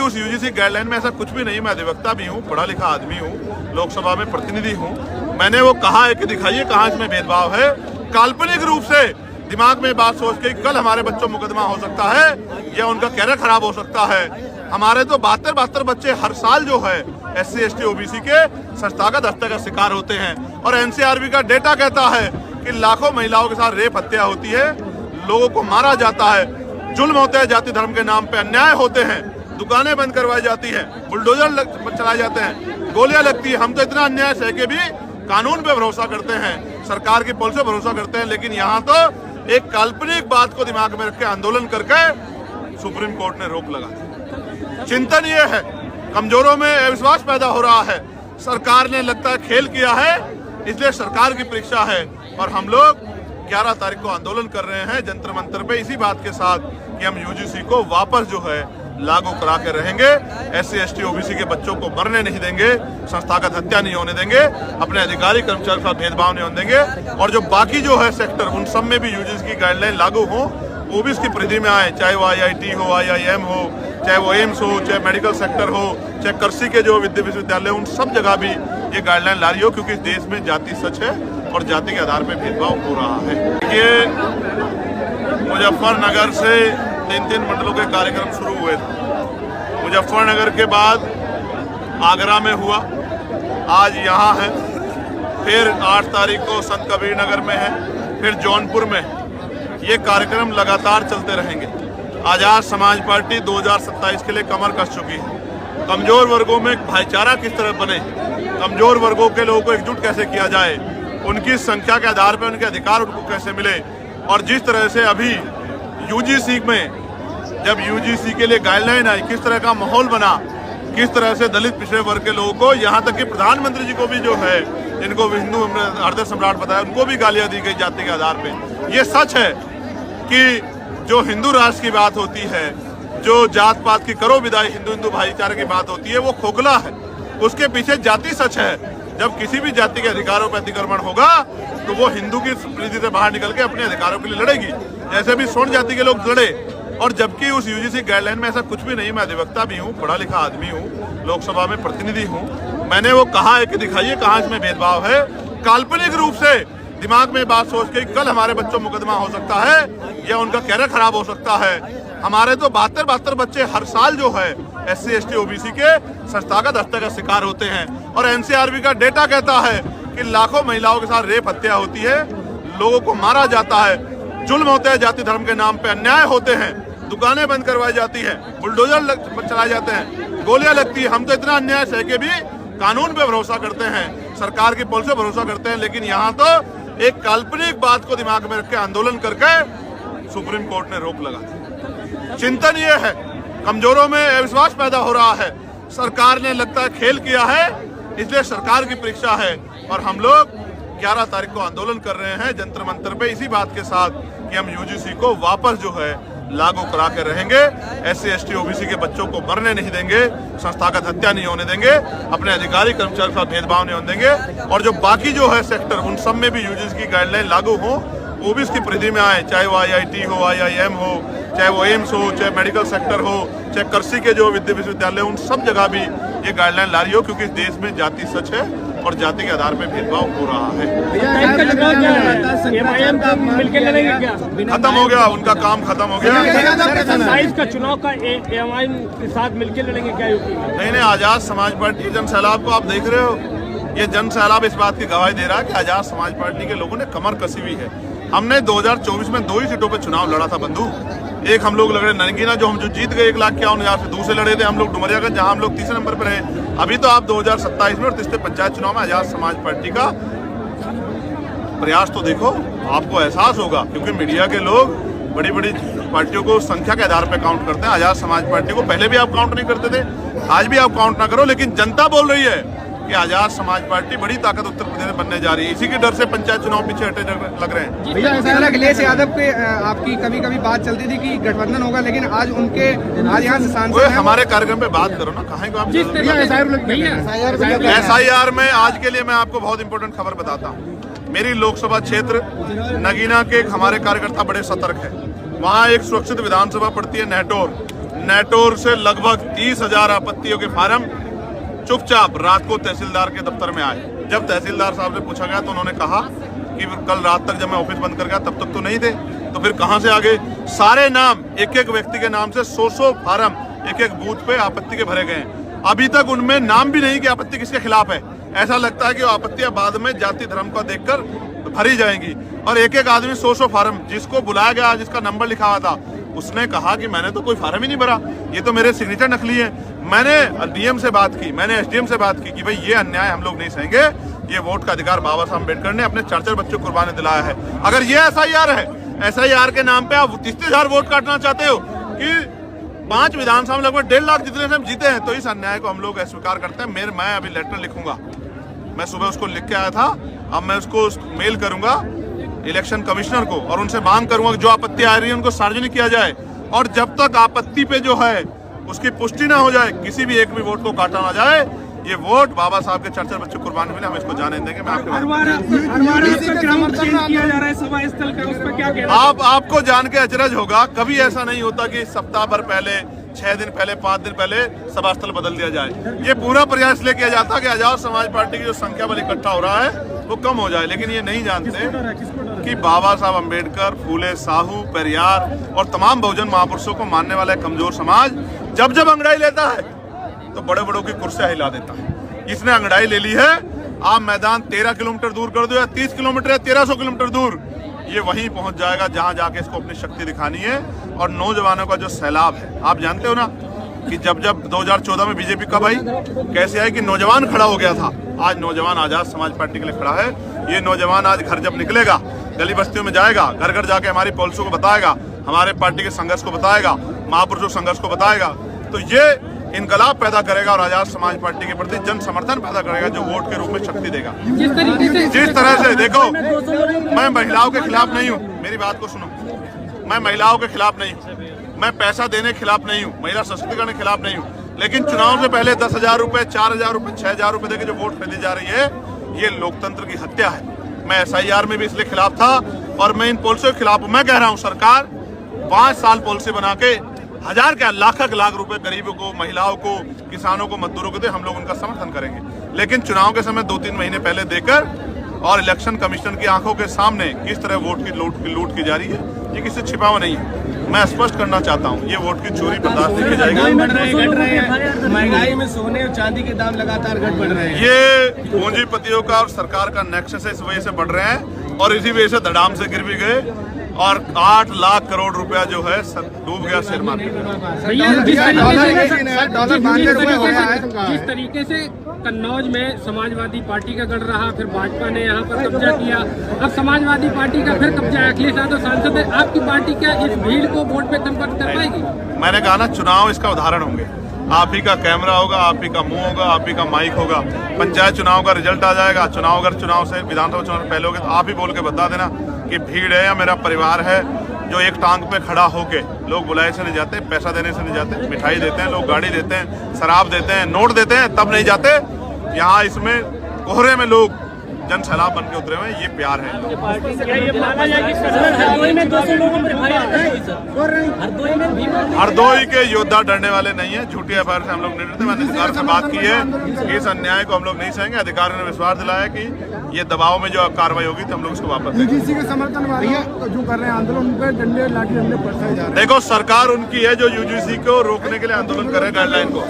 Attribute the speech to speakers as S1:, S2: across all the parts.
S1: उस UGC guideline में ऐसा कुछ भी नहीं। मैं अधिवक्ता भी हूँ, पढ़ा लिखा आदमी हूँ, लोकसभा में प्रतिनिधि हूँ। मैंने वो कहा है कि दिखाइए कहाँ इसमें भेदभाव है। काल्पनिक रूप से दिमाग में बात सोच के कल हमारे बच्चों मुकदमा हो सकता है या उनका कैरियर खराब हो सकता है। हमारे तो 72 बच्चे हर साल जो है SC ST OBC के संस्थागत हत्या का शिकार होते हैं। और NCRB का डेटा कहता है कि लाखों महिलाओं के साथ रेप हत्या होती है, लोगों को मारा जाता है, जुल्म होते हैं, जाति धर्म के नाम पे अन्याय होते हैं, दुकानें बंद करवाई जाती हैं, बुलडोजर चलाए जाते हैं, गोलियां लगती है। हम तो इतना अन्याय सह के भी कानून पे भरोसा करते हैं, सरकार की पॉलिसी पे भरोसा करते हैं, लेकिन यहाँ तो एक काल्पनिक बात को दिमाग में रख के आंदोलन करके सुप्रीम कोर्ट ने रोक लगा दी। चिंतन ये है, कमजोरों में अविश्वास पैदा हो रहा है। सरकार ने लगता है खेल किया है, इसलिए सरकार की परीक्षा है। और हम लोग 11 तारीख को आंदोलन कर रहे हैं जंतर मंतर पे इसी बात के साथ कि हम यूजीसी को वापस जो है लागू करा के रहेंगे। SC ST OBC के बच्चों को मरने नहीं देंगे, संस्थागत हत्या नहीं होने देंगे, अपने अधिकारी कर्मचारी के साथ भेदभाव नहीं होने देंगे। और जो बाकी जो है सेक्टर, उन सब में भी यूजीसी की गाइडलाइन लागू हो, वो भी इसकी परिधि में आए, चाहे वो IIT हो, IIM हो, चाहे वो एम्स हो, चाहे मेडिकल सेक्टर हो, चाहे कृषि के जो विश्वविद्यालय, उन सब जगह भी ये गाइडलाइन ला रही हो, क्योंकि इस देश में जाति सच है और जाति के आधार पर भेदभाव हो रहा है। ये मुजफ्फरनगर से 3 मंडलों के कार्यक्रम शुरू हुए थे। मुजफ्फरनगर के बाद आगरा में हुआ, आज यहाँ है, फिर 8 तारीख को संत कबीर नगर में है, फिर जौनपुर में है। ये कार्यक्रम लगातार चलते रहेंगे। आजाद समाज पार्टी 2027 के लिए कमर कस चुकी है। कमजोर वर्गों में भाईचारा किस तरह बने, कमजोर वर्गों के लोगों को एकजुट कैसे किया जाए, उनकी संख्या के आधार पर उनके अधिकार उनको कैसे मिले। और जिस तरह से अभी यूजीसी में जब यूजीसी के लिए गाइडलाइन आई, किस तरह का माहौल बना, किस तरह से दलित पिछड़े वर्ग के लोगों को, यहाँ तक कि प्रधानमंत्री जी को भी जो है, जिनको हिंदू हृदय सम्राट बताया, उनको भी गालियां दी गई जाति के आधार पे। ये सच है कि जो हिंदू राष्ट्र की बात होती है, जो जात पात की करो विदाई, हिंदू भाईचारे की बात होती है, वो खोखला है। उसके पीछे जाति सच है। जब किसी भी जाति के अधिकारों पर अतिक्रमण होगा तो वो हिंदू की परिधि से बाहर निकल के अपने अधिकारों के लिए लड़ेगी, जैसे भी स्वर्ण जाति के लोग लड़े। और जबकि उस यूजीसी गाइडलाइन में ऐसा कुछ भी नहीं। मैं अधिवक्ता भी हूँ, पढ़ा लिखा आदमी हूँ, लोकसभा में प्रतिनिधि हूँ। मैंने वो कहा है कि दिखाइए कहाँ इसमें भेदभाव है। काल्पनिक रूप से दिमाग में बात सोच के कल हमारे बच्चों मुकदमा हो सकता है या उनका कैरियर खराब हो सकता है। हमारे तो 72 बच्चे हर साल जो है SC ST OBC के संस्थागत हत्या का शिकार होते हैं। और NCRB का डेटा कहता है कि लाखों महिलाओं के साथ रेप हत्या होती है, लोगों को मारा जाता है, जुल्म होते हैं, जाति धर्म के नाम पे अन्याय होते हैं, दुकानें बंद करवाई जाती है, बुलडोजर चलाए जाते हैं, गोलियां लगती है। हम तो इतना अन्याय सह के भी कानून पे भरोसा करते हैं, सरकार की पॉलिसी पे भरोसा करते हैं, लेकिन यहाँ तो एक काल्पनिक बात को दिमाग में रख के आंदोलन करके सुप्रीम कोर्ट ने रोक लगा दी। चिंतन ये है, कमजोरों में अविश्वास पैदा हो रहा है। सरकार ने लगता है खेल किया है, इसलिए सरकार की परीक्षा है। और हम लोग 11 तारीख को आंदोलन कर रहे हैं जंतर मंतर पे इसी बात के साथ कि हम यूजीसी को वापस जो है लागू करा के रहेंगे। SC ST OBC के बच्चों को मरने नहीं देंगे, संस्थागत हत्या नहीं होने देंगे, अपने अधिकारी कर्मचारी के साथ भेदभाव नहीं होने देंगे। और जो बाकी जो है सेक्टर, उन सब में भी यूजीसी की गाइडलाइन लागू हो, वो भी इसकी परिधि में आए, चाहे वो IIT हो, IIM हो, चाहे वो एम्स हो, चाहे मेडिकल सेक्टर हो, चाहे कृषि के जो विश्वविद्यालय, उन सब जगह भी ये गाइडलाइन ला रही हो, क्योंकि इस देश में जाति सच है और जाति के आधार पर भेदभाव हो रहा है। खत्म हो गया, उनका काम खत्म हो गया।
S2: 27 का चुनाव का AMIM के साथ मिलकर लड़ेंगे क्या यूपी में?
S1: नहीं, आजाद समाज पार्टी जन सैलाब को आप देख रहे हो, ये जन सैलाब इस बात की गवाही दे रहा है कि आजाद समाज पार्टी के लोगों ने कमर कसी हुई है। हमने 2024 में 2 ही सीटों पे चुनाव लड़ा था बंधु। एक हम लोग लड़े नरगीना, जो हम जीत गए 1,51,000 से। दूसरे लड़े थे हम लोग डुमरियागंज, जहां हम लोग तीसरे नंबर पर रहे। अभी तो आप 2027 में और तीसरे पंचायत चुनाव में आजाद समाज पार्टी का प्रयास तो देखो, आपको एहसास होगा। क्योंकि मीडिया के लोग बड़ी बड़ी पार्टियों को संख्या के आधार पर काउंट करते हैं। आजाद समाज पार्टी को पहले भी आप काउंट नहीं करते थे, आज भी आप काउंट ना करो, लेकिन जनता बोल रही है कि आजाद समाज पार्टी बड़ी ताकत उत्तर प्रदेश में बनने जा रही है। इसी के डर से पंचायत चुनाव पीछे हटे लग रहे हैं।
S3: भैया, ऐसा अखिलेश यादव के आपकी कभी कभी बात चलती थी कि गठबंधन होगा, लेकिन आज उनके आज यहाँ से सांसद
S1: हमारे कार्यक्रम पे बात करो ना, कहाँ को आप SIR में। आज के लिए मैं आपको बहुत इंपॉर्टेंट खबर बताता हूँ। मेरी लोकसभा क्षेत्र नगीना के हमारे कार्यकर्ता बड़े सतर्क है। वहाँ एक सुरक्षित विधानसभा पड़ती है, नेहटोर। नेटोर से लगभग 30,000 आपत्तियों के फार्म चुपचाप रात को तहसीलदार के दफ्तर में आए। जब तहसीलदार साहब से पूछा गया तो उन्होंने कहा कि कल रात तक जब मैं ऑफिस बंद कर गया तब तक तो नहीं थे, तो फिर कहां से आ गए? सारे नाम एक एक व्यक्ति के नाम से 100 फार्म एक एक बूथ पे आपत्ति के भरे गए हैं। अभी तक उनमें नाम भी नहीं कि आपत्ति किसके खिलाफ है। ऐसा लगता है कि आपत्तियां बाद में जाति धर्म को देखकर भरी जाएंगी। और एक एक आदमी 100 फार्म, जिसको बुलाया गया जिसका नंबर लिखा हुआ था उसने कहा कि मैंने तो कोई फार्म ही नहीं भरा, ये तो मेरे सिग्नेचर नकली है। मैंने डीएम से बात की, मैंने एसडीएम से बात की कि भाई ये अन्याय हम लोग नहीं सहेंगे, ये वोट का अधिकार बाबा साहब अम्बेडकर ने अपने 4 बच्चों को कुर्बानी दिलाया है। अगर ये एसआईआर है, एसआईआर के नाम पे आप 30,000 वोट काटना चाहते हो कि 5 विधानसभा में लगभग 1.5 लाख जितने से हम जीते हैं, तो इस अन्याय को हम लोग अस्वीकार करते हैं। मैं अभी लेटर लिखूंगा, मैं सुबह उसको लिख के आया था, अब मैं उसको मेल करूंगा इलेक्शन कमिश्नर को और उनसे मांग करूंगा कि जो आपत्ति आ रही है उनको सार्वजनिक किया जाए। और जब तक आपत्ति पे जो है उसकी पुष्टि ना हो जाए, किसी भी एक भी वोट को काटा ना जाए, ये वोट बाबा साहब के 4 बच्चों कुर्बानी मिले, हम इसको जाने देंगे। मैं आपको जान के अचरज होगा, कभी ऐसा नहीं होता कि सप्ताह भर पहले, 6 दिन पहले, 5 दिन पहले सभा स्थल बदल दिया जाए। ये पूरा प्रयास ले किया जाता कि आजाद समाज पार्टी की जो संख्या बल इकट्ठा हो रहा है वो कम हो जाए, लेकिन ये नहीं जानते कि बाबा साहब अम्बेडकर, फूले, साहू, पेरियार और तमाम बहुजन महापुरुषों को मानने वाला कमजोर समाज जब जब अंगड़ाई लेता है तो बड़े बड़ों की कुर्सियां हिला देता है। इसने अंगड़ाई ले ली है। आप मैदान 13 किलोमीटर दूर कर दो या 30 किलोमीटर या 1300 किलोमीटर दूर, ये वहीं पहुंच जाएगा जहां जाके इसको अपनी शक्ति दिखानी है। और नौजवानों का जो सैलाब है, आप जानते हो ना कि जब 2014 में बीजेपी कब आई, कैसे आई कि नौजवान खड़ा हो गया था। आज नौजवान आजाद समाज पार्टी के लिए खड़ा है। ये नौजवान आज घर जब निकलेगा, गली बस्तियों में जाएगा, घर घर जाके हमारी पॉलिसी को बताएगा, हमारे पार्टी के संघर्ष को बताएगा, महापुरुषों संघर्ष को बताएगा, तो ये इनकलाब पैदा करेगा और आजाद समाज पार्टी के प्रति जन समर्थन पैदा करेगा, जो वोट के रूप में शक्ति देगा। जिस तरह से देखो, मैं महिलाओं के खिलाफ नहीं हूँ, मेरी बात को सुनो, मैं महिलाओं के खिलाफ नहीं हूँ, मैं पैसा देने के खिलाफ नहीं हूँ, महिला सशक्तिकरण के खिलाफ नहीं हूँ, लेकिन चुनाव से पहले 10,000 रुपए, 4,000 रुपए, 6,000 रुपए देकर जो वोट खरीदी जा रही है, ये लोकतंत्र की हत्या है। मैं एसआईआर में भी इसलिए खिलाफ था और मैं इन पॉलिसियों के खिलाफ हूं। मैं कह रहा हूं सरकार 5 साल पॉलिसी बना के 1000 क्या लाख रुपए गरीबों को, महिलाओं को, किसानों को, मजदूरों को दे, हम लोग उनका समर्थन करेंगे। लेकिन चुनाव के समय 2-3 महीने पहले देकर और इलेक्शन कमीशन की आंखों के सामने किस तरह वोट की लूट की जा रही है, ये किसी से छिपा हुआ नहीं है। मैं स्पष्ट करना चाहता हूँ, ये वोट की चोरी बर्दाश्त नहीं की जाएगी।
S3: महंगाई में सोने और चांदी के दाम लगातार घट बढ़ रहे हैं।
S1: ये पूंजीपतियों का और सरकार का नेक्सस इस वजह से बढ़ रहे हैं और इसी वजह से धड़ाम से गिर भी गए और 8 लाख करोड़ रुपया जो है डूब गया शेयर मार्केट में।
S2: जिस तरीके से कन्नौज में समाजवादी पार्टी का गढ़ रहा, फिर भाजपा ने यहाँ पर कब्जा किया, अब समाजवादी पार्टी का फिर कब्जा है, अखिलेश यादव सांसद है, आपकी पार्टी क्या इस भीड़ को वोट पे कन्वर्ट कर पाएगी?
S1: मैंने कहा ना, चुनाव इसका उदाहरण होंगे। आप ही का कैमरा होगा, आप ही का मुंह होगा, आप ही का माइक होगा। पंचायत चुनाव का रिजल्ट आ जाएगा, चुनाव अगर चुनाव से विधानसभा चुनाव से पहले होगा तो आप ही बोल के बता देना कि भीड़ है या मेरा परिवार है जो एक टांग पे खड़ा होके, लोग बुलाए से नहीं जाते, पैसा देने से नहीं जाते, मिठाई देते हैं, लोग गाड़ी देते हैं, शराब देते हैं, नोट देते हैं, तब नहीं जाते। यहाँ इसमें कोहरे में लोग जन सैलाब बन के उतरे हुए हैं, ये प्यार है। हरदोई के योद्धा डरने वाले नहीं है, झूठी एफआईआर से हम लोग नहीं डरते। मैंने अधिकार से बात की है, इस अन्याय को हम लोग नहीं सहेंगे। अधिकारी ने विश्वास दिलाया कि ये दबाव में जो कार्रवाई होगी तो हम लोग उसको वापस देंगे।
S3: यूजीसी के समर्थन जो कर रहे हैं आंदोलन पे डंडे लाठी डंडे बरसाए जा रहे हैं।
S1: देखो, सरकार उनकी है जो यूजीसी को रोकने के लिए आंदोलन कर रहे हैं, गाइडलाइन को,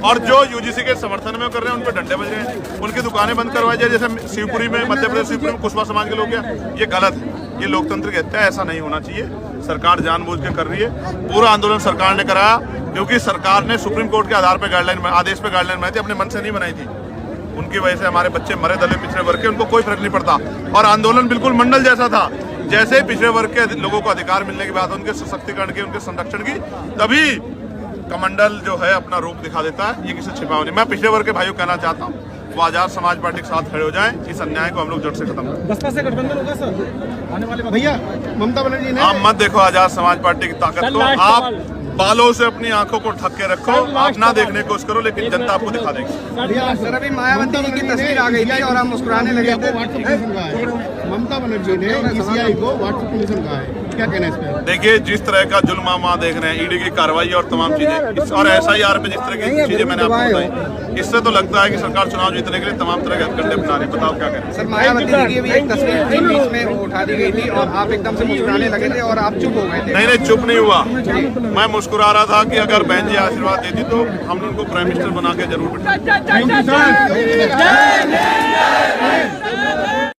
S1: और जो यूजीसी के समर्थन में कर रहे हैं उन पर डंडे बज रहे हैं। उनकी दुकानें बंद करवाई जाए, जैसे शिवपुरी में, मध्य प्रदेश शिवपुरी में कुशवाहा समाज के लोग क्या, ये गलत है, ये लोकतंत्र की हत्या है, ऐसा नहीं होना चाहिए। सरकार जानबूझ के कर रही है। पूरा आंदोलन सरकार ने कराया क्योंकि सरकार ने सुप्रीम कोर्ट के आधार पर गाइडलाइन, आदेश पे गाइडलाइन बनाई थी, अपने मन से नहीं बनाई थी। उनकी वजह से हमारे बच्चे मरे, दलित पिछड़े वर्ग के, उनको कोई फर्क नहीं पड़ता। और आंदोलन बिल्कुल मंडल जैसा था, जैसे ही पिछड़े वर्ग के लोगों को अधिकार मिलने की बात, उनके सशक्तिकरण की, उनके संरक्षण की, तभी कमंडल जो है अपना रूप दिखा देता है। ये किसी छिपा नहीं। मैं पिछड़े वर्ग के भाइयों कहना चाहता हूँ, वो आजाद समाज पार्टी के साथ खड़े हो जाएं, इस अन्याय को हम लोग जड़ से खत्म करें।
S3: बसपा से गठबंधन होगा सर आने वाले भैया? ममता बनर्जी ने,
S1: आप मत देखो आजाद समाज पार्टी की ताकत को, आप बालों से अपनी आंखों को ढक के रखो, आप ना देखने की कोशिश करो, लेकिन जनता आपको दिखा देगी।
S3: सर, अभी मायावती जी की तस्वीर आ गई थी और हम मुस्कुराने लगे थे।
S4: ममता बनर्जी ने ईसीआई को व्हाट्सएप कमीशन कहा है।
S3: क्या कहना है इस पे?
S1: देखिए, जिस तरह का जुल्म हम वहाँ देख रहे हैं, ईडी की कार्रवाई और तमाम चीजें और SIR पे जिस तरह की चीजें मैंने आपको बताई, इससे तो लगता है कि सरकार चुनाव जीतने के लिए तमाम तरह के हथकंडे बना रही है। बताओ क्या करें।
S3: सर, मायावती जी की भी एक तस्वीर थी बीच में, वो उठा दी गई थी और आप एकदम से मुस्कुराने लगे थे और आप चुप हो गए थे।
S1: नहीं, चुप नहीं हुआ। मैं मुस्कुरा रहा था कि अगर बहन जी आशीर्वाद देती तो हम उनको प्राइम मिनिस्टर बना के जरूर बिठाएंगे।